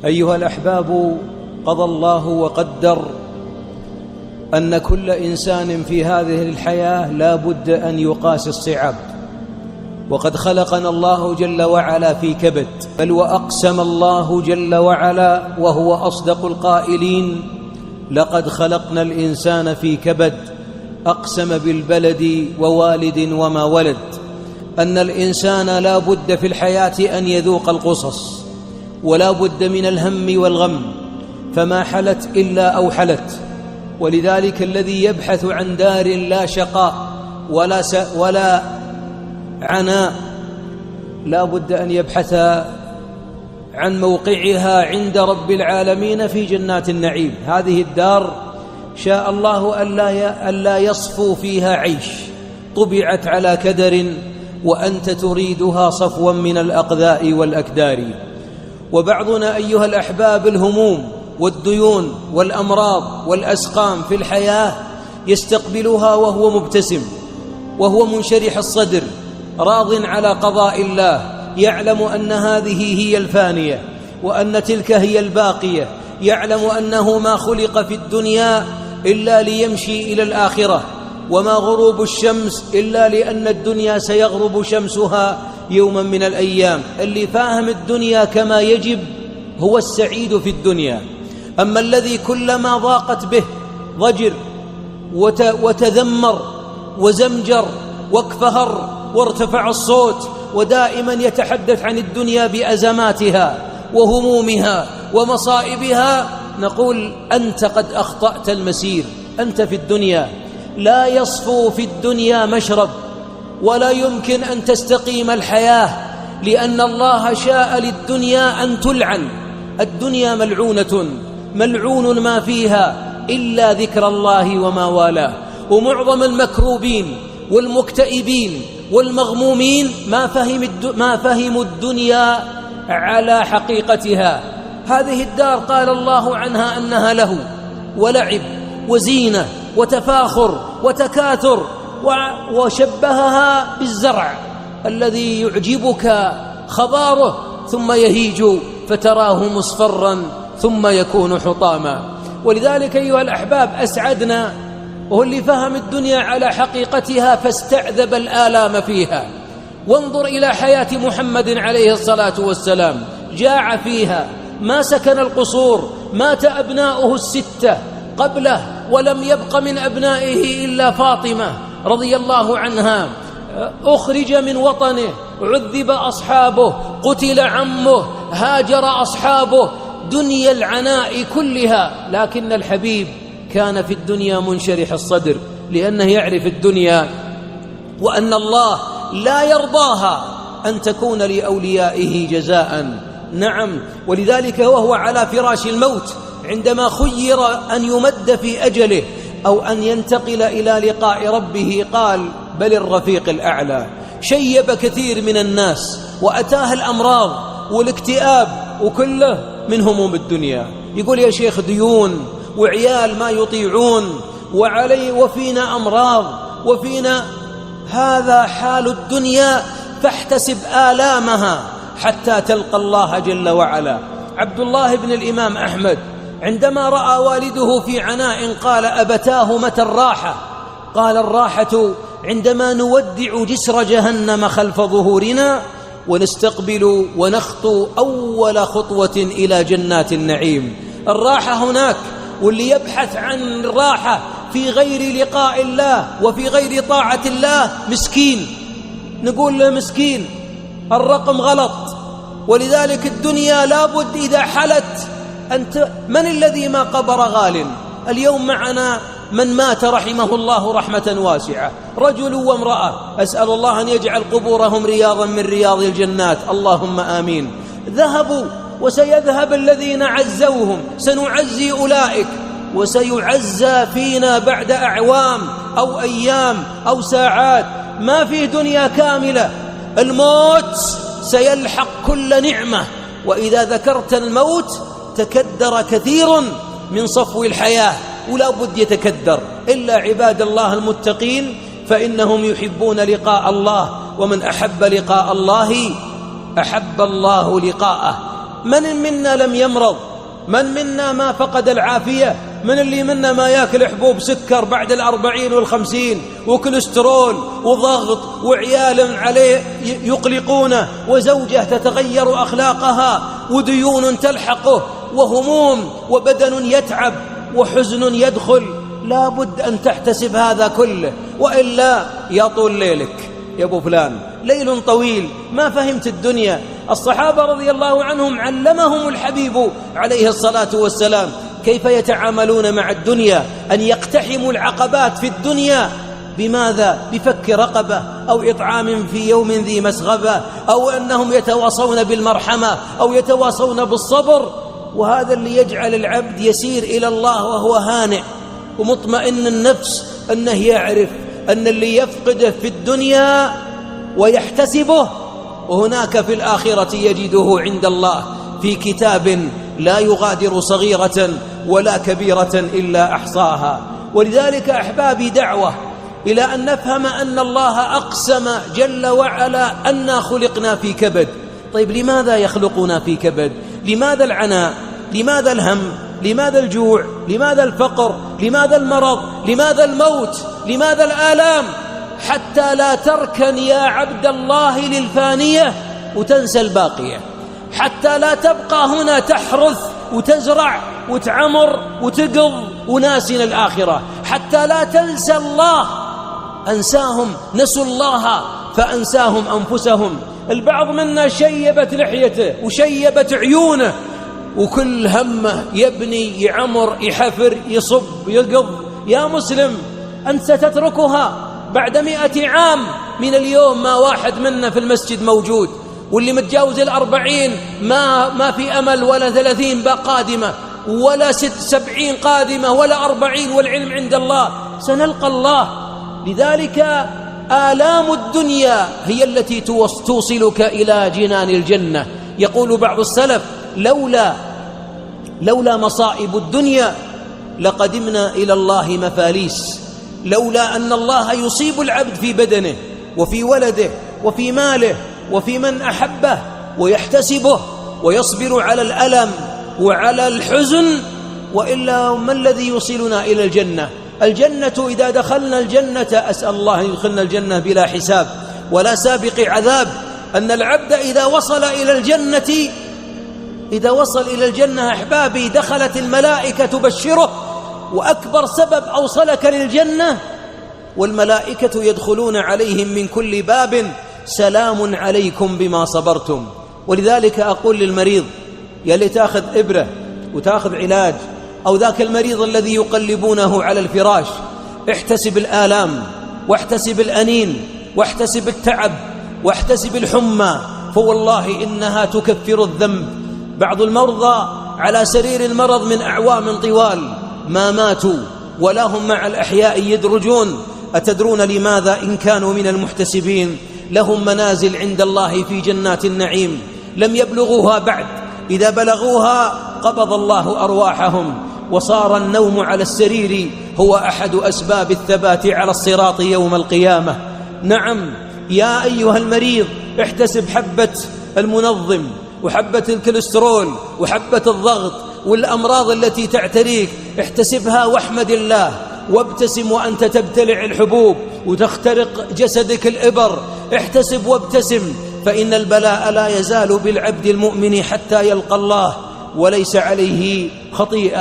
أيها الأحباب، قضى الله وقدر أن كل إنسان في هذه الحياة لا بد أن يقاسي الصعاب، وقد خلقنا الله جل وعلا في كبد، بل وأقسم الله جل وعلا وهو أصدق القائلين: لقد خلقنا الإنسان في كبد. أقسم بالبلد ووالد وما ولد، أن الإنسان لا بد في الحياة أن يذوق القصص، ولا بد من الهم والغم، فما حلت إلا أوحلت. ولذلك الذي يبحث عن دار لا شقاء ولا عناء لا بد أن يبحث عن موقعها عند رب العالمين في جنات النعيم. هذه الدار شاء الله ألا يصفو فيها عيش، طبعت على كدر، وأنت تريدها صفوا من الأقذاء والأكدار. وبعضنا أيها الأحباب الهموم والديون والأمراض والأسقام في الحياة يستقبلها وهو مبتسم، وهو منشرح الصدر، راض على قضاء الله، يعلم أن هذه هي الفانية وأن تلك هي الباقية، يعلم أنه ما خلق في الدنيا إلا ليمشي إلى الآخرة، وما غروب الشمس إلا لأن الدنيا سيغرب شمسها يوما من الأيام. اللي فاهم الدنيا كما يجب هو السعيد في الدنيا. أما الذي كلما ضاقت به ضجر وتذمر وزمجر واكفهر وارتفع الصوت، ودائما يتحدث عن الدنيا بأزماتها وهمومها ومصائبها، نقول: أنت قد أخطأت المسير. أنت في الدنيا لا يصفو في الدنيا مشرب، ولا يمكن أن تستقيم الحياة، لأن الله شاء للدنيا أن تلعن. الدنيا ملعونة، ملعون ما فيها إلا ذكر الله وما والاه. ومعظم المكروبين والمكتئبين والمغمومين ما فهموا الدنيا على حقيقتها. هذه الدار قال الله عنها أنها له ولعب وزينة وتفاخر وتكاثر، وشبهها بالزرع الذي يعجبك خضاره ثم يهيج فتراه مصفرا ثم يكون حطاما. ولذلك أيها الأحباب أسعدنا وهو اللي فهم الدنيا على حقيقتها فاستعذب الآلام فيها. وانظر إلى حياة محمد عليه الصلاة والسلام، جاع فيها، ما سكن القصور، مات أبناؤه الستة قبله، ولم يبق من أبنائه إلا فاطمة رضي الله عنها. أخرج من وطنه، عذب أصحابه، قتل عمه، هاجر أصحابه، دنيا العناء كلها. لكن الحبيب كان في الدنيا منشرح الصدر، لأنه يعرف الدنيا وأن الله لا يرضاها أن تكون لأوليائه جزاء. نعم، ولذلك وهو على فراش الموت عندما خير أن يمد في أجله أو أن ينتقل إلى لقاء ربه قال: بل الرفيق الأعلى. شيب كثير من الناس وأتاه الأمراض والاكتئاب، وكله من هموم الدنيا. يقول: يا شيخ ديون وعيال ما يطيعون وفينا أمراض وفينا. هذا حال الدنيا، فاحتسب آلامها حتى تلقى الله جل وعلا. عبد الله بن الإمام أحمد عندما رأى والده في عناء قال: أبتاه متى الراحة؟ قال: الراحة عندما نودع جسر جهنم خلف ظهورنا ونستقبل ونخطو أول خطوة إلى جنات النعيم. الراحة هناك. واللي يبحث عن الراحة في غير لقاء الله وفي غير طاعة الله مسكين. نقول له مسكين، الرقم غلط. ولذلك الدنيا لابد إذا حلت من الذي ما قبر غال؟ اليوم معنا من مات رحمه الله رحمة واسعة، رجل وامرأة، أسأل الله أن يجعل قبورهم رياضا من رياض الجنات، اللهم آمين. ذهبوا وسيذهب الذين عزوهم، سنعزي أولئك، وسيعزى فينا بعد أعوام أو أيام أو ساعات. ما في دنيا كاملة. الموت سيلحق كل نعمة، وإذا ذكرت الموت تكدر كثير من صفو الحياة، ولا بد يتكدر إلا عباد الله المتقين، فإنهم يحبون لقاء الله، ومن أحب لقاء الله أحب الله لقاءه. من منا لم يمرض؟ من منا ما فقد العافية؟ من اللي منا ما يأكل حبوب سكر بعد 40 و50 وكوليسترول وضغط وعيال عليه يقلقونه وزوجة تتغير أخلاقها وديون تلحقه وهموم وبدن يتعب وحزن يدخل؟ لا بد أن تحتسب هذا كله، وإلا يطول ليلك يا أبو فلان، ليل طويل ما فهمت الدنيا. الصحابة رضي الله عنهم علمهم الحبيب عليه الصلاة والسلام كيف يتعاملون مع الدنيا، أن يقتحموا العقبات في الدنيا. بماذا؟ بفك رقبة أو إطعام في يوم ذي مسغبة، أو أنهم يتواصون بالمرحمة أو يتواصون بالصبر. وهذا اللي يجعل العبد يسير إلى الله وهو هانئ ومطمئن النفس، أنه يعرف أن اللي يفقده في الدنيا ويحتسبه وهناك في الآخرة يجده عند الله في كتاب لا يغادر صغيرة ولا كبيرة إلا أحصاها. ولذلك أحبابي دعوة إلى أن نفهم أن الله أقسم جل وعلا أننا خلقنا في كبد. طيب لماذا يخلقنا في كبد؟ لماذا العناء؟ لماذا الهم؟ لماذا الجوع؟ لماذا الفقر؟ لماذا المرض؟ لماذا الموت؟ لماذا الآلام؟ حتى لا تركن يا عبد الله للفانية وتنسى الباقية، حتى لا تبقى هنا تحرث وتزرع وتعمر وتقض وناسين الآخرة، حتى لا تنسى الله. أنساهم، نسوا الله فأنساهم أنفسهم. البعض منا شيبت لحيته وشيبت عيونه وكل همه يبني يعمر يحفر يصب يقض. يا مسلم، أنت ستتركها بعد 100 عام من اليوم. ما واحد منا في المسجد موجود، واللي متجاوز 40 ما في أمل، ولا 30 قادمة، ولا 70 قادمة، ولا 40، والعلم عند الله. سنلقى الله. لذلك آلام الدنيا هي التي توصلك إلى جنان الجنة. يقول بعض السلف: لولا مصائب الدنيا لقدمنا إلى الله مفاليس. لولا أن الله يصيب العبد في بدنه وفي ولده وفي ماله وفي من أحبه ويحتسبه ويصبر على الألم وعلى الحزن، وإلا ما الذي يوصلنا إلى الجنة؟ الجنة إذا دخلنا الجنة، أسأل الله أن يدخلنا الجنة بلا حساب ولا سابق عذاب. أن العبد إذا وصل إلى الجنة أحبابي دخلت الملائكة تبشره، وأكبر سبب أوصلك للجنة والملائكة يدخلون عليهم من كل باب: سلام عليكم بما صبرتم. ولذلك أقول للمريض: يا اللي تأخذ إبرة وتأخذ علاج، أو ذاك المريض الذي يقلبونه على الفراش، احتسب الآلام واحتسب الأنين واحتسب التعب واحتسب الحمى، فوالله إنها تكفر الذنب. بعض المرضى على سرير المرض من أعوام طوال ما ماتوا ولا هم مع الأحياء يدرجون. أتدرون لماذا؟ إن كانوا من المحتسبين لهم منازل عند الله في جنات النعيم لم يبلغوها بعد. إذا بلغوها قبض الله أرواحهم، وصار النوم على السرير هو أحد أسباب الثبات على الصراط يوم القيامة. نعم يا أيها المريض، احتسب حبة المنظم وحبة الكوليسترول وحبة الضغط والأمراض التي تعتريك، احتسبها واحمد الله، وابتسم وأنت تبتلع الحبوب وتخترق جسدك الإبر. احتسب وابتسم، فإن البلاء لا يزال بالعبد المؤمن حتى يلقى الله وليس عليه خطيئة.